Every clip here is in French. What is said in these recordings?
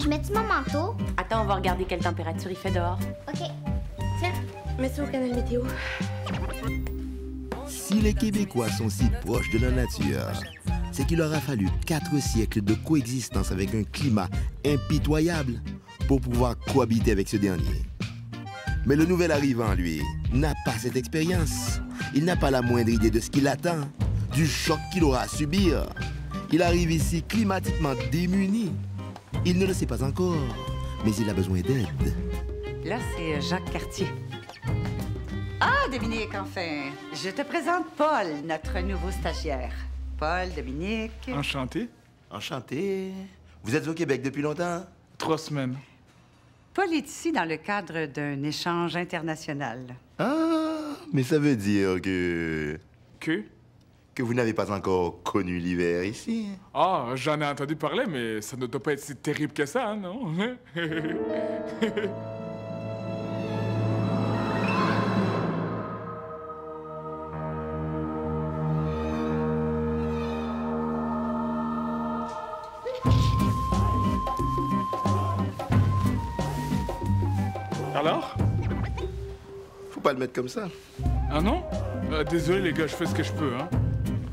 Je mets-tu mon manteau? Attends, on va regarder quelle température il fait dehors. OK. Tiens, mets ça au canal météo. Si les Québécois sont si proches de la nature, c'est qu'il leur a fallu 4 siècles de coexistence avec un climat impitoyable pour pouvoir cohabiter avec ce dernier. Mais le nouvel arrivant, lui, n'a pas cette expérience. Il n'a pas la moindre idée de ce qui l'attend, du choc qu'il aura à subir. Il arrive ici climatiquement démuni. Il ne le sait pas encore, mais il a besoin d'aide. Là, c'est Jacques Cartier. Ah, Dominique, enfin! Je te présente Paul, notre nouveau stagiaire. Paul, Dominique... Enchanté. Enchanté. Vous êtes au Québec depuis longtemps? 3 semaines. Paul est ici dans le cadre d'un échange international. Ah, mais ça veut dire que vous n'avez pas encore connu l'hiver ici. Ah, j'en ai entendu parler, mais ça ne doit pas être si terrible que ça, hein, non? Alors? Faut pas le mettre comme ça. Ah non? Désolé, les gars, je fais ce que je peux, hein.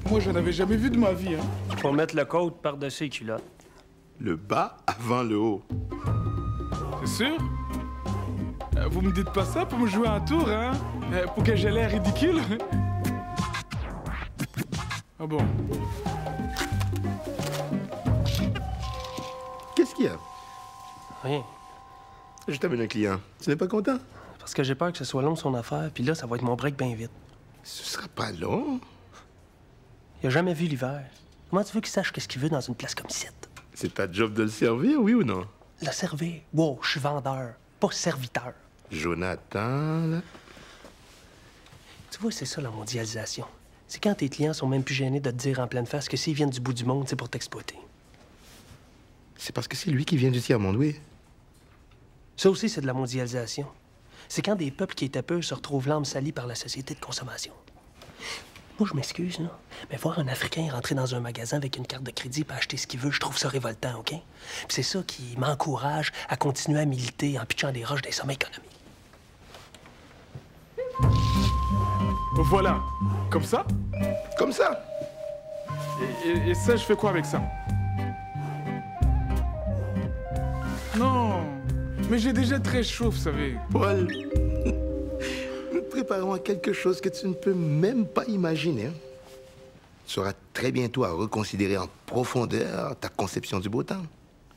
Moi, je n'avais jamais vu de ma vie, hein. Faut mettre le côte par-dessus les culottes. Le bas avant le haut. C'est sûr? Vous me dites pas ça pour me jouer un tour, hein? Pour que j'ai l'air ridicule? Ah bon? Qu'est-ce qu'il y a? Rien. Je t'amène un client. Tu n'es pas content? Parce que j'ai peur que ce soit long son affaire, puis là, ça va être mon break bien vite. Ce sera pas long. Il a jamais vu l'hiver. Comment tu veux qu'il sache qu'est-ce qu'il veut dans une place comme cette? C'est ta job de le servir, oui ou non? Le servir? Wow, je suis vendeur, pas serviteur. Jonathan, là... Tu vois, c'est ça, la mondialisation. C'est quand tes clients sont même plus gênés de te dire en pleine face que s'ils viennent du bout du monde, c'est pour t'exploiter. C'est parce que c'est lui qui vient du tiers-monde, oui. Ça aussi, c'est de la mondialisation. C'est quand des peuples qui étaient peu se retrouvent l'âme salie par la société de consommation. Moi, je m'excuse, là, mais voir un Africain rentrer dans un magasin avec une carte de crédit et acheter ce qu'il veut, je trouve ça révoltant, OK? Puis c'est ça qui m'encourage à continuer à militer en pitchant des roches des sommets économiques. Voilà. Comme ça? Comme ça. Et ça, je fais quoi avec ça? Non. Mais j'ai déjà très chaud, vous savez. Paul, nous te préparons à quelque chose que tu ne peux même pas imaginer. Hein? Tu auras très bientôt à reconsidérer en profondeur ta conception du beau temps.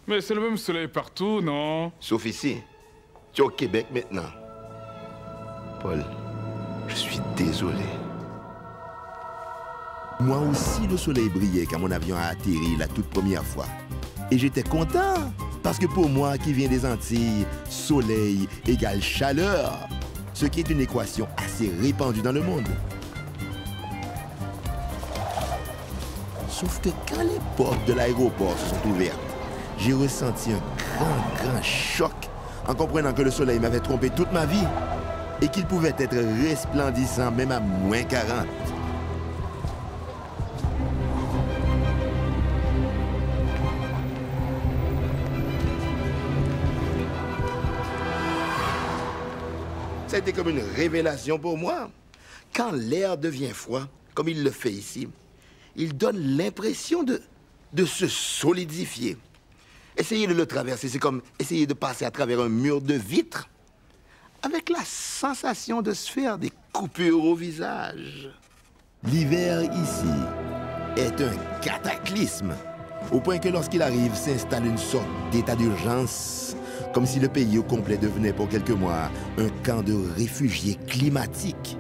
Mais c'est le même soleil partout, non? Sauf ici. Tu es au Québec maintenant. Paul, je suis désolé. Moi aussi, le soleil brillait quand mon avion a atterri la toute première fois. Et j'étais content, parce que pour moi, qui viens des Antilles, soleil égale chaleur, ce qui est une équation assez répandue dans le monde. Sauf que quand les portes de l'aéroport se sont ouvertes, j'ai ressenti un grand choc en comprenant que le soleil m'avait trompé toute ma vie et qu'il pouvait être resplendissant même à moins 40. Ça a été comme une révélation pour moi. Quand l'air devient froid, comme il le fait ici, il donne l'impression de se solidifier. Essayer de le traverser, c'est comme essayer de passer à travers un mur de vitre avec la sensation de se faire des coupures au visage. L'hiver ici est un cataclysme, au point que lorsqu'il arrive, s'installe une sorte d'état d'urgence, comme si le pays au complet devenait pour quelques mois un camp de réfugiés climatiques,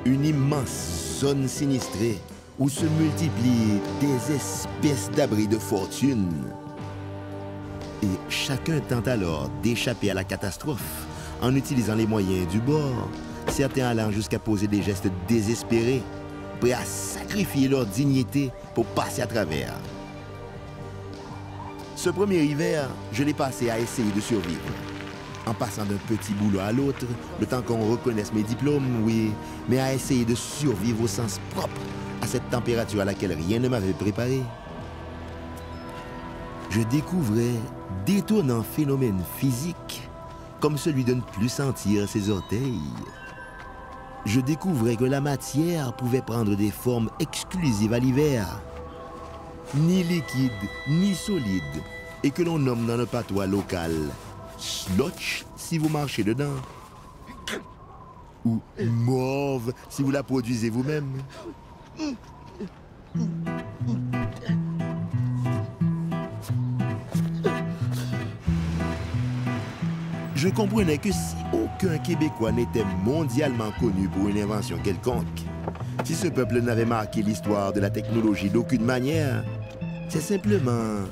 une immense zone sinistrée où se multiplient des espèces d'abris de fortune. Et chacun tente alors d'échapper à la catastrophe en utilisant les moyens du bord, certains allant jusqu'à poser des gestes désespérés, prêts à sacrifier leur dignité pour passer à travers. Ce premier hiver, je l'ai passé à essayer de survivre. En passant d'un petit boulot à l'autre, le temps qu'on reconnaisse mes diplômes, oui, mais à essayer de survivre au sens propre à cette température à laquelle rien ne m'avait préparé. je découvrais d'étonnants phénomènes physiques, comme celui de ne plus sentir ses orteils. Je découvrais que la matière pouvait prendre des formes exclusives à l'hiver, ni liquide, ni solide, et que l'on nomme dans le patois local slotch si vous marchez dedans, ou mauve si vous la produisez vous-même. Je comprenais que si aucun Québécois n'était mondialement connu pour une invention quelconque, si ce peuple n'avait marqué l'histoire de la technologie d'aucune manière, c'est simplement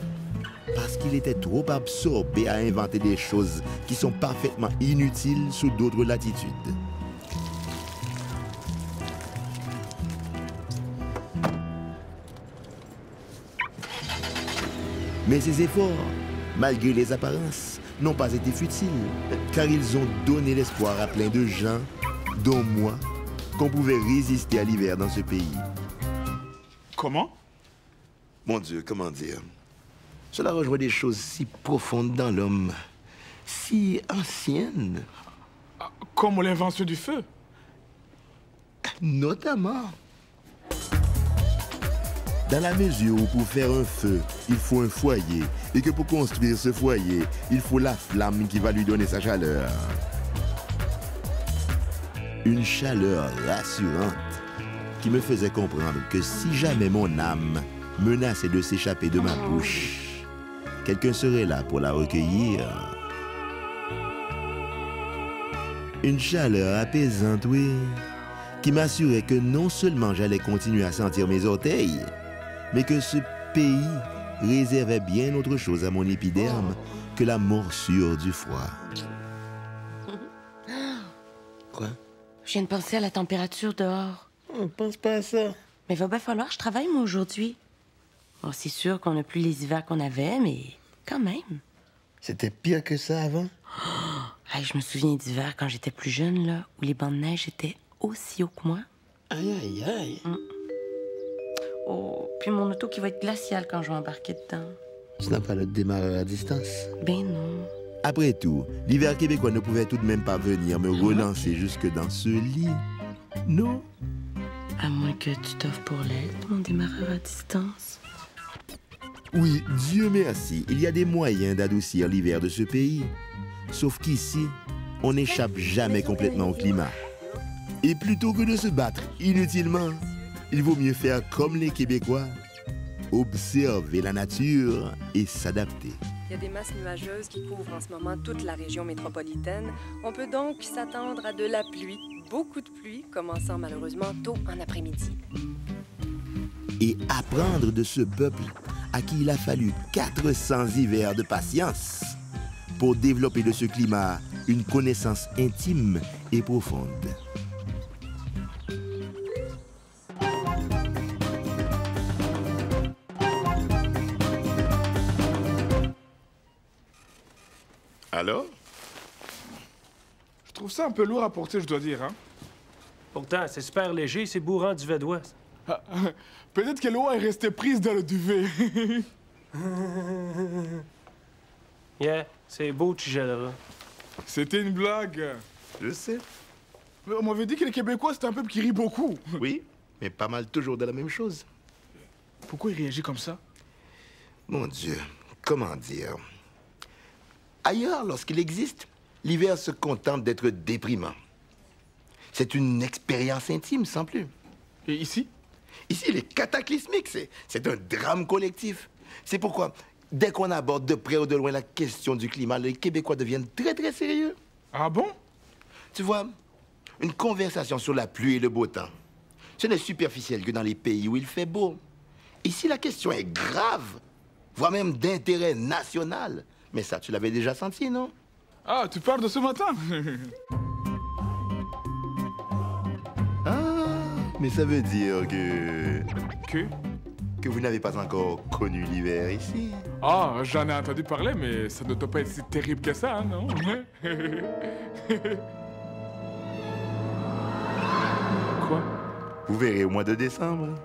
parce qu'il était trop absorbé à inventer des choses qui sont parfaitement inutiles sous d'autres latitudes. Mais ces efforts, malgré les apparences, n'ont pas été futiles, car ils ont donné l'espoir à plein de gens, dont moi, qu'on pouvait résister à l'hiver dans ce pays. Comment? Mon Dieu, comment dire? Cela rejoint des choses si profondes dans l'homme, si anciennes. Comme l'invention du feu? Notamment. Dans la mesure où pour faire un feu, il faut un foyer, et que pour construire ce foyer, il faut la flamme qui va lui donner sa chaleur. Une chaleur rassurante qui me faisait comprendre que si jamais mon âme menaçait de s'échapper de ma bouche, quelqu'un serait là pour la recueillir. Une chaleur apaisante, oui, qui m'assurait que non seulement j'allais continuer à sentir mes orteils, mais que ce pays réservait bien autre chose à mon épiderme que la morsure du froid. Quoi? Je viens de penser à la température dehors. On pense pas à ça. Mais va bien falloir que je travaille, moi, aujourd'hui. Bon, c'est sûr qu'on n'a plus les hivers qu'on avait, mais quand même. C'était pire que ça avant? Hey, je me souviens d'hiver quand j'étais plus jeune, là, où les bancs de neige étaient aussi hauts que moi. Aïe, aïe, aïe. Oh, puis mon auto qui va être glaciale quand je vais embarquer dedans. Tu n'as pas le démarreur à distance? Ben non. Après tout, l'hiver québécois ne pouvait tout de même pas venir me relancer jusque dans ce lit. Non? À moins que tu t'offres pour l'aide, mon démarreur à distance. Oui, Dieu merci, il y a des moyens d'adoucir l'hiver de ce pays. Sauf qu'ici, on n'échappe jamais complètement au climat. Et plutôt que de se battre inutilement, il vaut mieux faire comme les Québécois, observer la nature et s'adapter. Il y a des masses nuageuses qui couvrent en ce moment toute la région métropolitaine. On peut donc s'attendre à de la pluie, beaucoup de pluie, commençant malheureusement tôt en après-midi. Et apprendre de ce peuple à qui il a fallu 400 hivers de patience pour développer de ce climat une connaissance intime et profonde. Alors? Je trouve ça un peu lourd à porter, je dois dire, hein. Pourtant, c'est super léger, c'est bourrant du Védois. Peut-être que l'eau est restée prise dans le duvet. Yeah, c'est beau, Tigela. C'était une blague. Je sais. Mais on m'avait dit que les Québécois, c'est un peuple qui rit beaucoup. Oui, mais pas mal toujours de la même chose. Pourquoi il réagit comme ça? Mon Dieu, comment dire? Ailleurs, lorsqu'il existe, l'hiver se contente d'être déprimant. C'est une expérience intime, sans plus. Et ici? Ici, il est cataclysmique, c'est un drame collectif. C'est pourquoi, dès qu'on aborde de près ou de loin la question du climat, les Québécois deviennent très, très sérieux. Ah bon? Tu vois, une conversation sur la pluie et le beau temps, ce n'est superficiel que dans les pays où il fait beau. Ici, la question est grave, voire même d'intérêt national. Mais ça, tu l'avais déjà senti, non? Ah, tu parles de ce matin? Ah, mais ça veut dire que... Que vous n'avez pas encore connu l'hiver ici. Ah, j'en ai entendu parler, mais ça ne doit pas être si terrible que ça, hein, non? Quoi? Vous verrez au mois de décembre.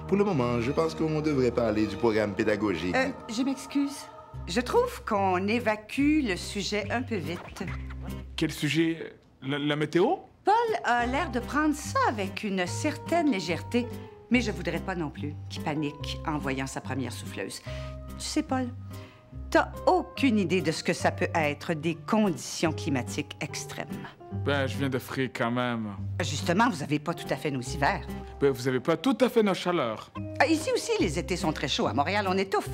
Pour le moment, je pense qu'on devrait parler du programme pédagogique. Je m'excuse. Je trouve qu'on évacue le sujet un peu vite. Quel sujet? La météo? Paul a l'air de prendre ça avec une certaine légèreté, mais je voudrais pas non plus qu'il panique en voyant sa première souffleuse. Tu sais, Paul, t'as aucune idée de ce que ça peut être des conditions climatiques extrêmes. Ben, je viens d'Afrique quand même. Justement, vous avez pas tout à fait nos hivers. Ben, vous avez pas tout à fait nos chaleurs. Ici aussi, les étés sont très chauds. À Montréal, on étouffe.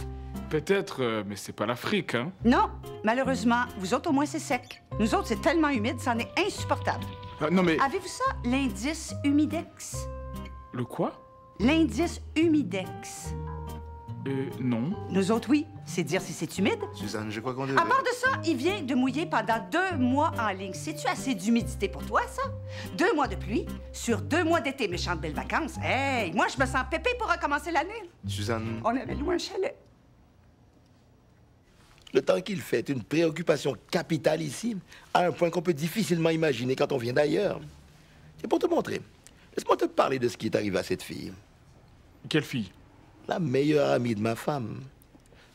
Peut-être, mais c'est pas l'Afrique, hein? Non, malheureusement, vous autres, au moins, c'est sec. Nous autres, c'est tellement humide, c'en est insupportable. Non, mais... Avez-vous ça, l'indice humidex? Le quoi? L'indice humidex. Non. Nous autres, oui. C'est dire si c'est humide. Suzanne, je crois qu'on devrait... À part de ça, il vient de mouiller pendant 2 mois en ligne. C'est-tu assez d'humidité pour toi, ça? 2 mois de pluie sur 2 mois d'été. Méchante belle vacances. Hey, moi, je me sens pépée pour recommencer l'année. Suzanne... On avait loué un chalet. Le temps qu'il fait est une préoccupation capitale ici, à un point qu'on peut difficilement imaginer quand on vient d'ailleurs. C'est pour te montrer. Laisse-moi te parler de ce qui est arrivé à cette fille. Quelle fille? La meilleure amie de ma femme.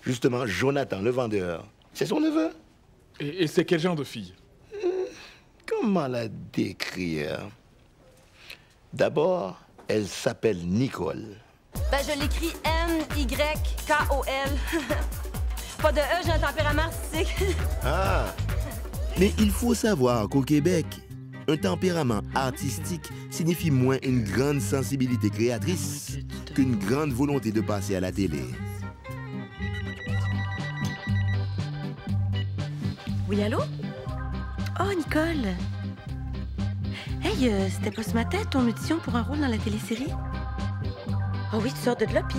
Justement, Jonathan, le vendeur. C'est son neveu. Et c'est quel genre de fille? Comment la décrire? D'abord, elle s'appelle Nicole. Ben, je l'écris N-Y-K-O-L. Pas de E, j'ai un tempérament artistique. Ah! Mais il faut savoir qu'au Québec, un tempérament artistique signifie moins une grande sensibilité créatrice qu'une grande volonté de passer à la télé. Oui, allô? Oh, Nicole! Hey, c'était pas ce matin ton audition pour un rôle dans la télésérie? Oh oui, tu sors de là, pis?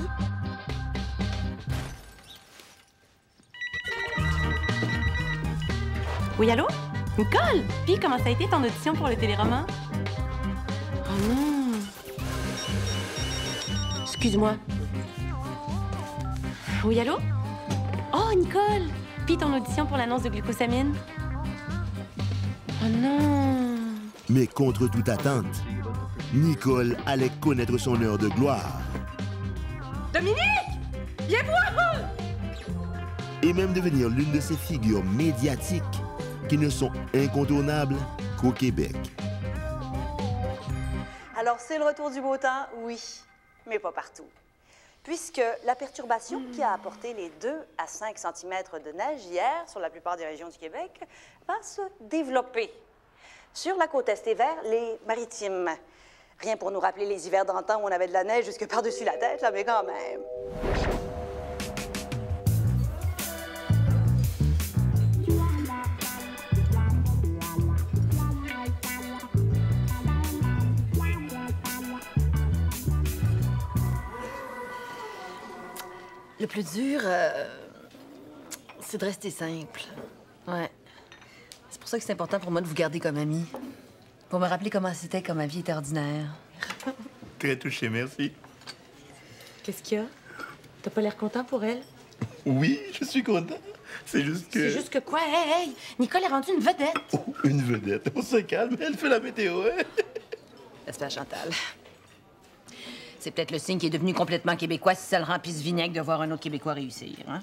Oui, allô? Nicole! Puis, comment ça a été ton audition pour le téléroman? Oh non! Excuse-moi. Oui, allô? Oh, Nicole! Puis, ton audition pour l'annonce de glucosamine? Oh non! Mais contre toute attente, Nicole allait connaître son heure de gloire. Dominique! Viens voir! Et même devenir l'une de ces figures médiatiques qui ne sont incontournables qu'au Québec. Alors, c'est le retour du beau temps, oui, mais pas partout. Puisque la perturbation qui a apporté les 2 à 5 cm de neige hier sur la plupart des régions du Québec va se développer. Sur la côte est et vers les maritimes. Rien pour nous rappeler les hivers d'antan où on avait de la neige jusque par-dessus la tête, là, mais quand même. Le plus dur, c'est de rester simple. Ouais. C'est pour ça que c'est important pour moi de vous garder comme amie. Pour me rappeler comment c'était quand ma vie était ordinaire. Très touché, merci. Qu'est-ce qu'il y a? T'as pas l'air content pour elle? Oui, je suis content. C'est juste que... C'est juste que quoi? Hey, hey! Nicole est rendue une vedette! Oh, une vedette. On se calme, elle fait la météo, hein? Laisse faire, Chantal. C'est peut-être le signe qu'il est devenu complètement québécois si ça le rend pisse vinaigre de voir un autre Québécois réussir, hein?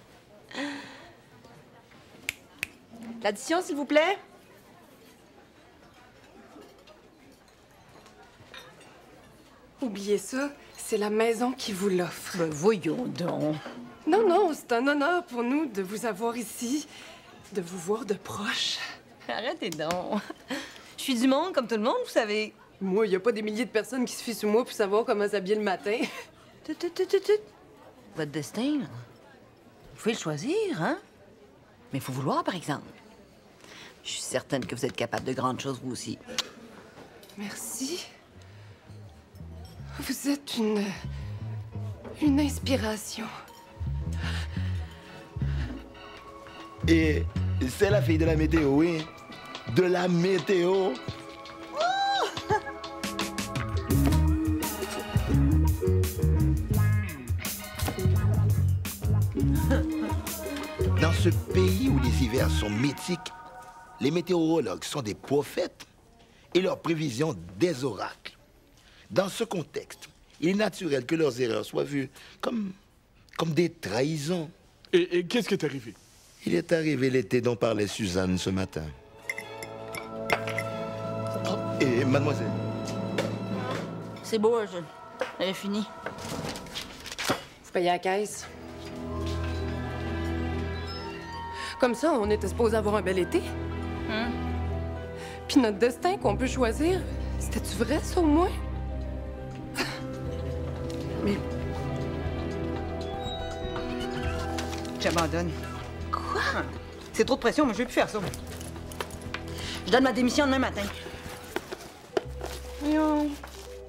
L'addition, s'il vous plaît. Oubliez ça, c'est la maison qui vous l'offre. Ben, voyons donc. Non, non, c'est un honneur pour nous de vous avoir ici, de vous voir de proche. Arrêtez donc. Je suis du monde, comme tout le monde, vous savez. Moi, il n'y a pas des milliers de personnes qui se fient sur moi pour savoir comment s'habiller le matin. Votre destin, là, vous pouvez le choisir, hein? Mais il faut vouloir, par exemple. Je suis certaine que vous êtes capable de grandes choses, vous aussi. Merci. Vous êtes une inspiration. Et c'est la fille de la météo, oui. De la météo. Dans ce pays où les hivers sont mythiques, les météorologues sont des prophètes et leurs prévisions des oracles. Dans ce contexte, Il est naturel que leurs erreurs soient vues comme des trahisons. Et qu'est-ce qui est arrivé? Il est arrivé l'été dont parlait Suzanne ce matin. Et mademoiselle? C'est beau, elle est finie. Vous payez à la caisse. Comme ça, on était supposé avoir un bel été. Puis notre destin qu'on peut choisir, c'était-tu vrai, ça, au moins? Mais... J'abandonne. Quoi? C'est trop de pression, mais je vais plus faire ça. Je donne ma démission demain matin.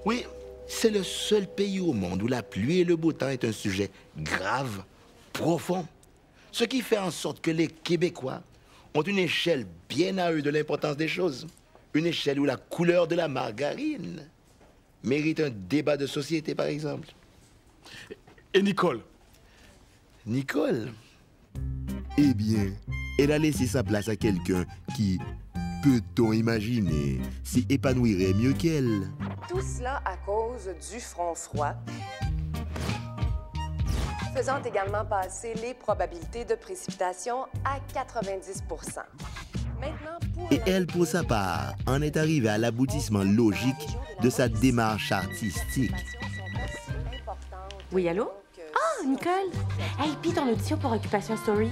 Oui, c'est le seul pays au monde où la pluie et le beau temps est un sujet grave, profond. Ce qui fait en sorte que les Québécois ont une échelle bien à eux de l'importance des choses. Une échelle où la couleur de la margarine mérite un débat de société, par exemple. Et Nicole? Nicole? Eh bien, elle a laissé sa place à quelqu'un qui, peut-on imaginer, s'y épanouirait mieux qu'elle. Tout cela à cause du front froid, faisant également passer les probabilités de précipitation à 90 %. Maintenant, Et elle, pour sa part, en est arrivée à l'aboutissement logique de sa démarche artistique. Oui, allô? Ah, Nicole! Hey, pis ton audition pour Occupation Story?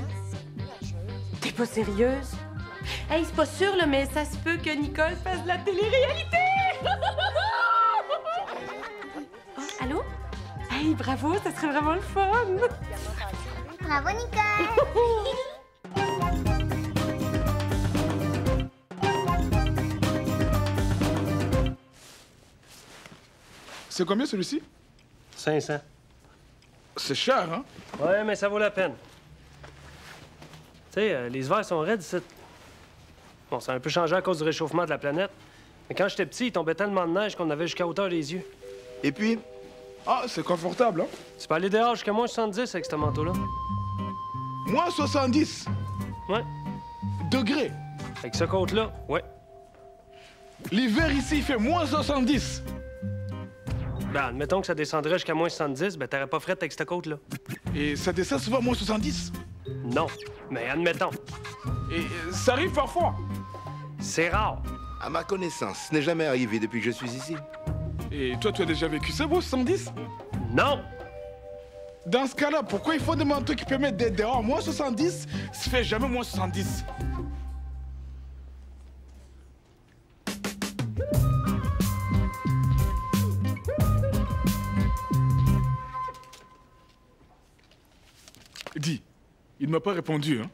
T'es pas sérieuse? Hey, c'est pas sûr, là, mais ça se peut que Nicole fasse de la télé-réalité! Oh, allô? Hey, bravo, ça serait vraiment le fun! Bravo, Nicole! C'est combien celui-ci? 500. C'est cher, hein? Ouais, mais ça vaut la peine. Tu sais, les hivers sont raides ici. Bon, ça a un peu changé à cause du réchauffement de la planète. Mais quand j'étais petit, il tombait tellement de neige qu'on avait jusqu'à hauteur des yeux. Et puis? Ah, c'est confortable, hein? Tu peux aller dehors jusqu'à moins 70 avec ce manteau-là. Moins 70 Ouais. degrés. Avec ce côte-là, ouais. L'hiver ici, il fait moins 70. Ben, admettons que ça descendrait jusqu'à moins 70, ben t'aurais pas fret avec cette côte-là. Et ça descend souvent à moins 70. Non, mais admettons. Et ça arrive parfois. C'est rare. À ma connaissance, ce n'est jamais arrivé depuis que je suis ici. Et toi, tu as déjà vécu ça, moins 70? Non! Dans ce cas-là, pourquoi il faut des manteaux qui permettent d'être dehors moins 70? Ça fait jamais moins 70. Dis, il ne m'a pas répondu, hein?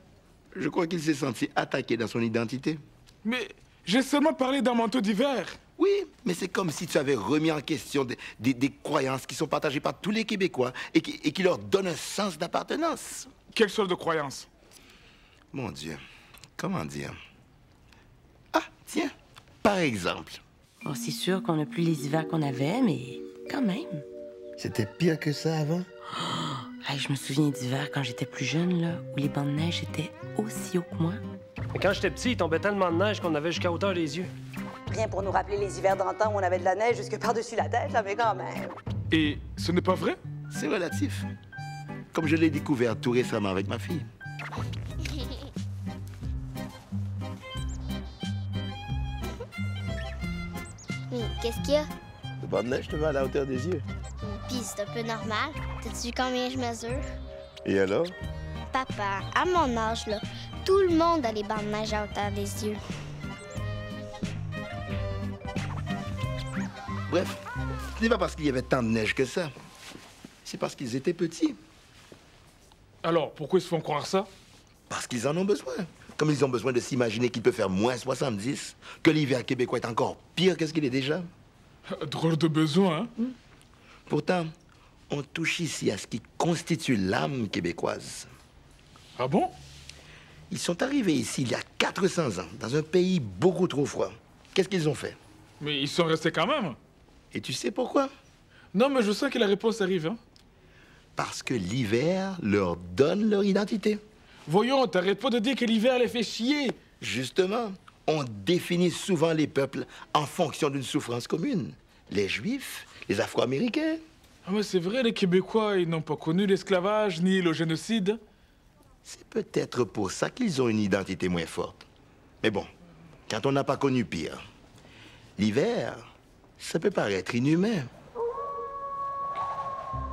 Je crois qu'il s'est senti attaqué dans son identité. Mais j'ai seulement parlé d'un manteau d'hiver. Oui, mais c'est comme si tu avais remis en question des croyances qui sont partagées par tous les Québécois et qui leur donnent un sens d'appartenance. Quelle sorte de croyance? Mon Dieu, comment dire? Ah, tiens, par exemple. Oh, c'est sûr qu'on n'a plus les hivers qu'on avait, mais quand même. C'était pire que ça avant? Hey, je me souviens d'hiver quand j'étais plus jeune, là, où les bancs de neige étaient aussi hauts que moi. Mais quand j'étais petit, il tombait tellement de neige qu'on avait jusqu'à hauteur des yeux. Rien pour nous rappeler les hivers d'antan où on avait de la neige jusque par-dessus la tête, là, mais quand même. Et ce n'est pas vrai? C'est relatif. Comme je l'ai découvert tout récemment avec ma fille. Mais qu'est-ce qu'il y a? Le banc de neige te va à la hauteur des yeux. Puis c'est un peu normal. T'as-tu vu combien je mesure? Et alors? Papa, à mon âge, là, tout le monde a les bancs de neige à hauteur des yeux. Bref, ce n'est pas parce qu'il y avait tant de neige que ça. C'est parce qu'ils étaient petits. Alors, pourquoi ils se font croire ça? Parce qu'ils en ont besoin. Comme ils ont besoin de s'imaginer qu'il peut faire moins 70, que l'hiver québécois est encore pire que ce qu'il est déjà. Drôle de besoin, hein? Pourtant, on touche ici à ce qui constitue l'âme québécoise. Ah bon? Ils sont arrivés ici il y a 400 ans, dans un pays beaucoup trop froid. Qu'est-ce qu'ils ont fait? Mais ils sont restés quand même. Et tu sais pourquoi? Non, mais je sens que la réponse arrive, hein? Parce que l'hiver leur donne leur identité. Voyons, t'arrêtes pas de dire que l'hiver les fait chier. Justement, on définit souvent les peuples en fonction d'une souffrance commune. Les Juifs, les Afro-Américains. Ah mais c'est vrai, les Québécois, ils n'ont pas connu l'esclavage ni le génocide. C'est peut-être pour ça qu'ils ont une identité moins forte. Mais bon, quand on n'a pas connu pire, l'hiver, ça peut paraître inhumain.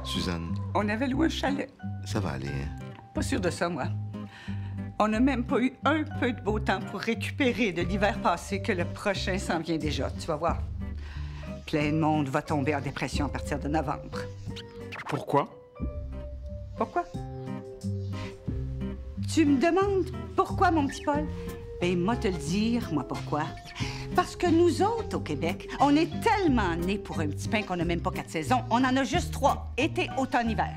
Suzanne, On avait loué un chalet. ça va aller, hein? Pas sûr de ça, moi. On n'a même pas eu un peu de beau temps pour récupérer de l'hiver passé que le prochain s'en vient déjà. Tu vas voir. Plein de monde va tomber en dépression à partir de novembre. Pourquoi? Pourquoi? Tu me demandes pourquoi, mon petit Paul? Ben, moi te le dire, moi pourquoi. Parce que nous autres, au Québec, on est tellement nés pour un petit pain qu'on n'a même pas 4 saisons. On en a juste 3, été, automne, hiver.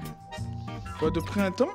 Pas de printemps?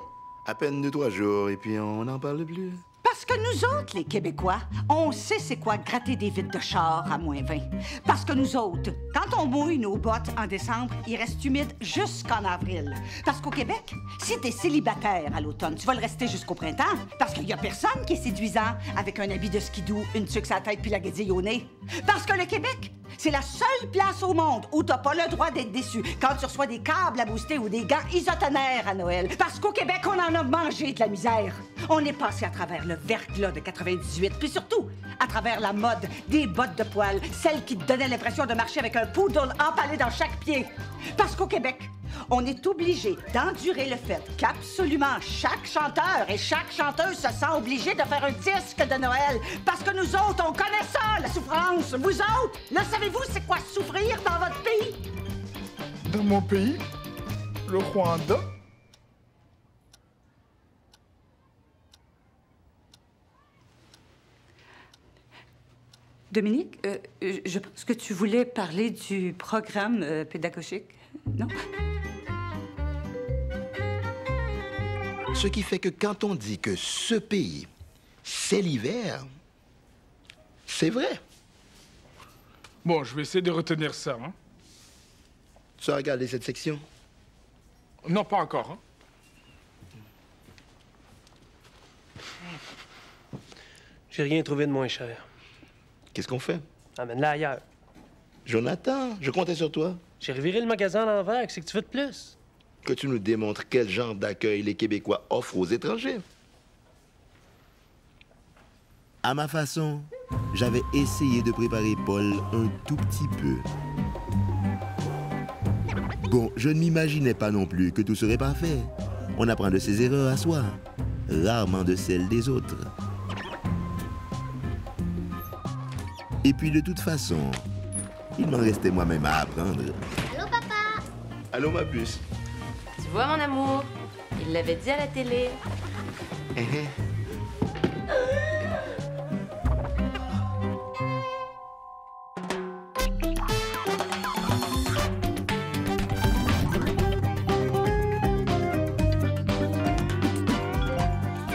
À peine 2-3 jours, et puis on n'en parle plus. Parce que nous autres, les Québécois, on sait c'est quoi gratter des vitres de char à moins 20. Parce que nous autres, quand on mouille nos bottes en décembre, il reste humide jusqu'en avril. Parce qu'au Québec, si t'es célibataire à l'automne, tu vas le rester jusqu'au printemps. Parce qu'il y a personne qui est séduisant avec un habit de skidoo, une tuque à la tête puis la guédille au nez. Parce que le Québec, c'est la seule place au monde où t'as pas le droit d'être déçu quand tu reçois des câbles à booster ou des gants isotonaires à Noël. Parce qu'au Québec, on en a mangé de la misère. On est passé à travers le verglas de 98, puis surtout, à travers la mode des bottes de poil, celles qui te donnaient l'impression de marcher avec un poodle empalé dans chaque pied. Parce qu'au Québec, on est obligé d'endurer le fait qu'absolument chaque chanteur et chaque chanteuse se sent obligé de faire un disque de Noël. Parce que nous autres, on connaît ça, la souffrance. Vous autres, là, savez-vous c'est quoi souffrir dans votre pays? Dans mon pays, le Rwanda. Dominique, je pense que tu voulais parler du programme pédagogique, non? Ce qui fait que quand on dit que ce pays, c'est l'hiver, c'est vrai. Bon, je vais essayer de retenir ça, hein. Tu as regardé cette section? Non, pas encore, hein. J'ai rien trouvé de moins cher. Qu'est-ce qu'on fait? Amène-la ailleurs. Jonathan, je comptais sur toi. J'ai reviré le magasin à l'envers. Qu'est-ce que tu veux de plus? Que tu nous démontres quel genre d'accueil les Québécois offrent aux étrangers. À ma façon, j'avais essayé de préparer Paul un tout petit peu. Bon, je ne m'imaginais pas non plus que tout serait parfait. On apprend de ses erreurs à soi, rarement de celles des autres. Et puis de toute façon, il m'en restait moi-même à apprendre. Allô, papa? Allô, ma puce? Tu vois, mon amour, il l'avait dit à la télé. Tu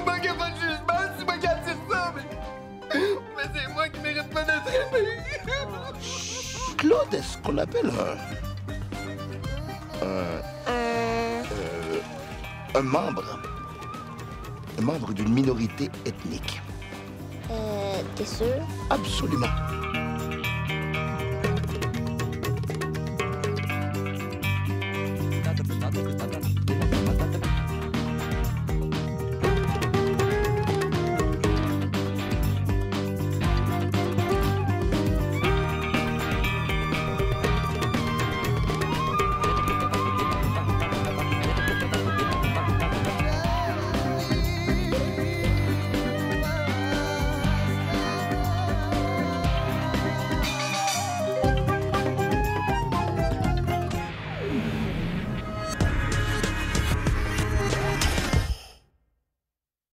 manques pas de jugement, tu manques à dire ça, mais c'est moi qui mérite pas d'être aimé. Claude, est-ce qu'on appelle un membre d'une minorité ethnique. T'es sûr? Absolument.